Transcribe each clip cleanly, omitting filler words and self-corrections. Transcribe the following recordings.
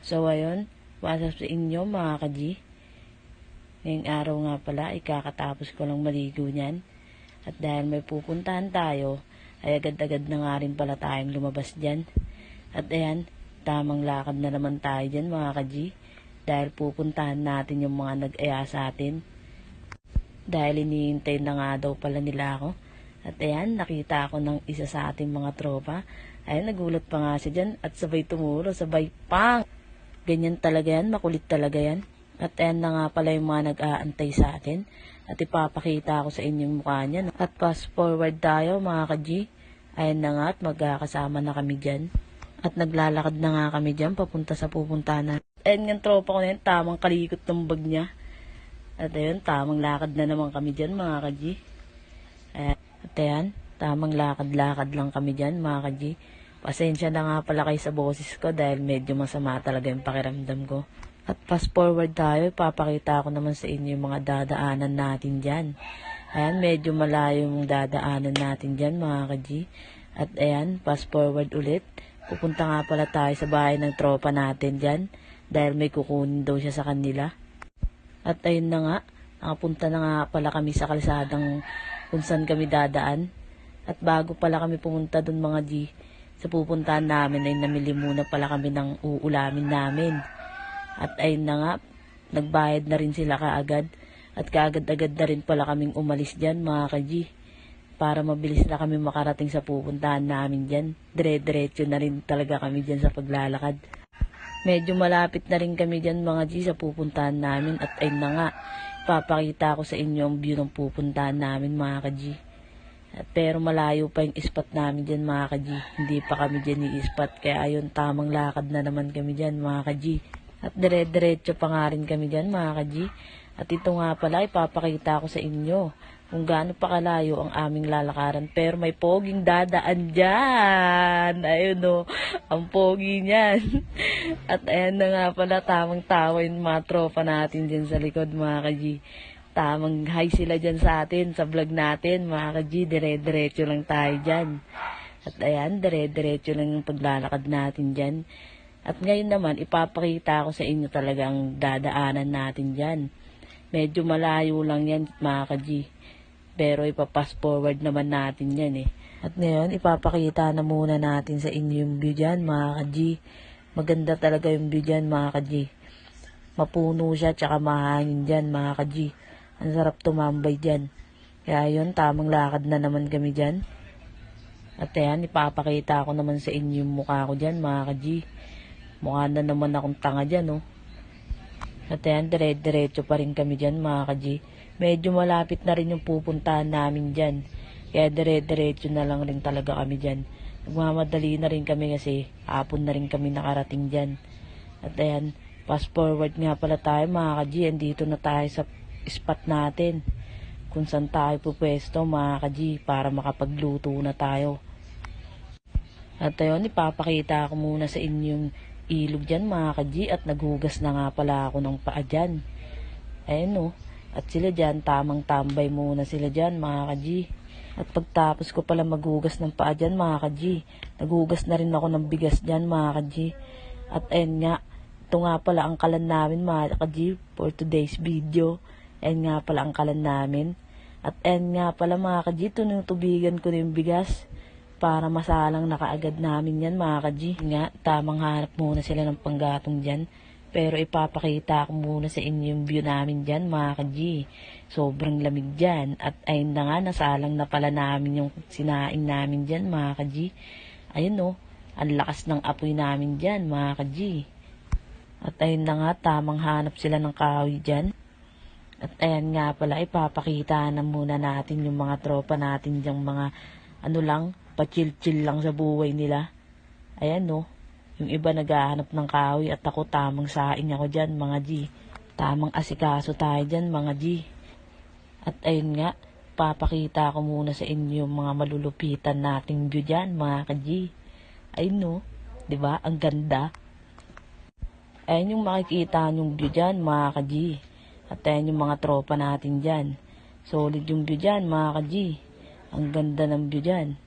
So ayun, what's up sa inyo mga ka-G? Ngayong araw nga pala, ikakatapos ko lang maligo niyan. At dahil may pupuntahan tayo, ay agad-agad na nga rin pala tayong lumabas dyan. At ayan, tamang lakad na naman tayo dyan mga ka-G. Dahil pupuntahan natin yung mga nag-aya sa atin. Dahil iniintay na nga daw pala nila ako. At ayan, nakita ako ng isa sa ating mga tropa. Ayan, nagulat pa nga siya dyan at sabay tumuro, sabay pang! Ganyan talaga yan, makulit talaga yan. At ayan na nga pala yung mga nag-aantay sa atin. At ipapakita ko sa inyong mukha niya. At fast forward tayo mga ka-G. Ayan na nga at magkakasama na kami dyan. At naglalakad na nga kami dyan papunta sa pupuntahan na. Ayan yung tropa ko na yan, tamang kalikot ng bag niya. At ayun, tamang lakad na naman kami dyan mga ka-G. At ayan, tamang lakad-lakad lang kami dyan mga ka-G. Pasensya na nga pala kayo sa boses ko dahil medyo masama talaga yung pakiramdam ko. At fast forward tayo, ipapakita ko naman sa inyo yung mga dadaanan natin dyan. Ayan, medyo malayo yung dadaanan natin dyan mga ka-G. At ayan, fast forward ulit. Pupunta nga pala tayo sa bahay ng tropa natin dyan dahil may kukunin daw siya sa kanila. At ayun na nga, nakapunta na nga pala kami sa kalsadang kung saan kami dadaan. At bago pala kami pumunta dun mga G, sa pupuntahan namin ay namili muna pala kami ng uulamin namin. At ayun na nga, nagbayad na rin sila kaagad. At kaagad-agad na rin pala kaming umalis dyan mga ka-G. Para mabilis na kami makarating sa pupuntahan namin dyan. Dire-diretso na rin talaga kami dyan sa paglalakad. Medyo malapit na rin kami dyan mga G sa pupuntahan namin. At ayun na nga, ipapakita ko sa inyo ang view ng pupuntahan namin mga ka-G. Pero malayo pa yung spot namin dyan mga ka-G. Hindi pa kami dyan i-spot. Kaya ayun, tamang lakad na naman kami dyan mga ka-G. At dire-diretso pa nga rin kami dyan mga ka-G. At ito nga pala, ipapakita ko sa inyo kung gaano pa kalayo ang aming lalakaran. Pero may poging dadaan dyan. Ayun o, ang pogi niyan. At ayan na nga pala, tamang tawa yung mga tropa natin dyan sa likod mga ka-G. Tamang hi sila dyan sa atin, sa vlog natin mga ka-G. Dire-diretso lang tayo dyan. At ayan, dire-diretso lang yung paglalakad natin dyan. At ngayon naman, ipapakita ko sa inyo talagang dadaanan natin dyan. Medyo malayo lang yan mga ka-G. Pero ipapass forward naman natin yan eh. At ngayon, ipapakita na muna natin sa inyo yung view dyan mga ka-G. Maganda talaga yung view dyan mga ka-G. Mapuno siya tsaka mahangin dyan mga ka-G. Ang sarap tumambay dyan. Kaya yun, tamang lakad na naman kami dyan. At ayan, ipapakita ko naman sa inyo yung mukha ko dyan mga ka-G. Mukha na naman akong tanga dyan oh. At ayan, dire-diretso pa rin kami dyan mga ka-G. Medyo malapit na rin yung pupuntahan namin dyan. Kaya dire-diretso na lang rin talaga kami dyan. Nagmamadali na rin kami kasi hapon na rin kami nakarating dyan. At ayan, fast forward nga pala tayo mga ka-G. Andito na tayo sa spot natin. Kung saan tayo pupwesto mga ka-G para makapagluto na tayo. At ayun, ipapakita ko muna sa inyong ilog dyan mga ka-G. At naghugas na nga pala ako ng paa dyan. Ayun oh. At sila dyan, tamang tambay muna sila dyan mga ka-G. At pagtapos ko pala maghugas ng paa dyan mga ka-G, naghugas na rin ako ng bigas dyan mga ka-G. At ayun nga, ito nga pala ang kalan namin mga ka-G for today's video. Ayun nga pala ang kalan namin. At ayun nga pala mga ka-G, tunutubigan ko na yung bigas para masalang na kaagad namin yan mga ka-G. Nga, tamang hanap muna sila ng panggatong dyan. Pero ipapakita ko muna sa inyo yung view namin dyan mga ka-G. Sobrang lamig dyan. At ayun na nga, nasalang na pala namin yung sinaing namin dyan mga ka-G. Ayun o, ang lakas ng apoy namin dyan mga ka-G. At ayun na nga, tamang hanap sila ng kahoy dyan. At ayan nga pala, ipapakita na muna natin yung mga tropa natin dyan, mga ano lang, pa-chill-chill lang sa buhay nila. Ayan o. Yung iba naghahanap ng kahoy at ako tamang saing ako dyan mga G. Tamang asikaso tayo dyan mga G. At ayun nga, papakita ko muna sa inyo yung mga malulupitan nating view dyan mga ka-G. Ayun no, diba? Ang ganda. Ayun yung makikita yung view dyan mga ka-G. At ayun yung mga tropa natin dyan. Solid yung view dyan mga ka-G. Ang ganda ng view dyan.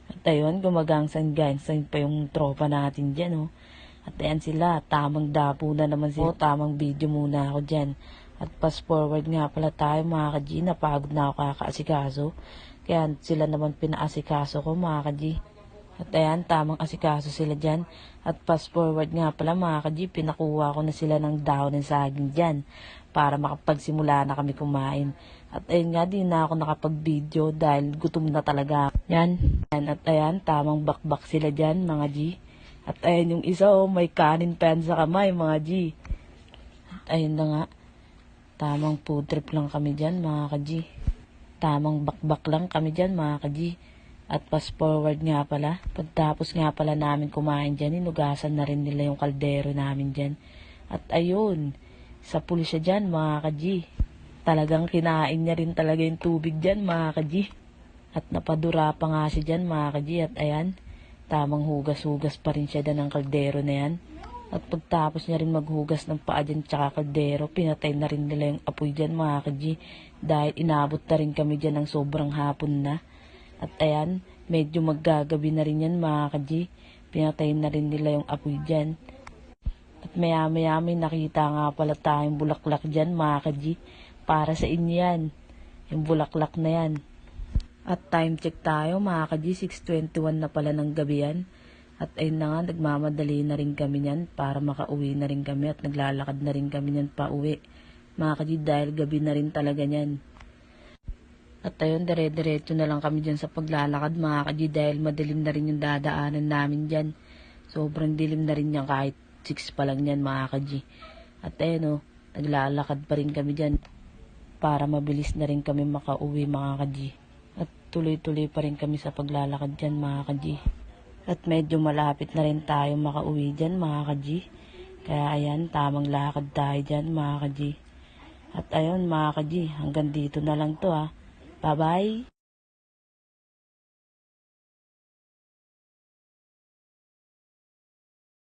At ayun, gumagangsang pa yung tropa natin dyan, oh. At ayan sila, tamang dapo na naman sila. Tamang video muna ako dyan. At fast forward nga pala tayo mga ka-G, napagod na ako kakaasikaso. Kaya sila naman pinaasikaso ko mga ka-G. At ayan, tamang asikaso sila dyan. At fast forward nga pala mga ka-G, pinakuha ko na sila ng dahon ng saging dyan para makapagsimula na kami kumain. At ayun nga, di na ako nakapag-video dahil gutom na talaga. Yan. At ayan, tamang bakbak sila dyan mga G. At ayan yung isa, oh, may kanin pa yan sa kamay mga G. At ayun na nga, tamang food trip lang kami dyan mga ka-G. Tamang bakbak lang kami dyan mga ka-G. At fast forward nga pala, pagtapos nga pala namin kumain dyan, inugasan na rin nila yung kaldero namin dyan. At ayun, sa pool siya dyan mga ka-G. Talagang kinain niya rin talaga yung tubig dyan mga ka-G. At napadura pa nga siya dyan mga ka-G. At ayan, tamang hugas-hugas pa rin siya dyan ng kaldero na yan. At pagtapos niya rin maghugas ng paa dyan tsaka kaldero, pinatay na rin nila yung apoy dyan mga ka-G. Dahil inabot na rin kami dyan ng sobrang hapon na. At ayan, medyo maggagabi na rin yan mga ka-G. Pinatay na rin nila yung apoy dyan. At maya-maya may nakita nga pala tayong bulaklak dyan mga ka-G. Para sa inyo yan, yung bulaklak na yan. At time check tayo mga ka-G, 6:21 na pala ng gabi yan. At ayun na nga, nagmamadali na rin kami yan para makauwi na rin kami at naglalakad na rin kami yan pa uwi. Mga ka-G, dahil gabi na rin talaga yan. At ayun, dire-diretso na lang kami dyan sa paglalakad mga ka-G dahil madilim na rin yung dadaanan namin dyan. Sobrang dilim na rin yan kahit 6 pa lang yan mga ka-G. At ayun, naglalakad pa rin kami dyan para mabilis na rin kami makauwi mga ka-G. At tuloy-tuloy pa rin kami sa paglalakad dyan mga ka-G. At medyo malapit na rin tayo makauwi dyan mga ka-G. Kaya ayan, tamang lakad tayo dyan mga ka-G. At ayun mga ka-G, hanggang dito na lang to ha. Bye-bye!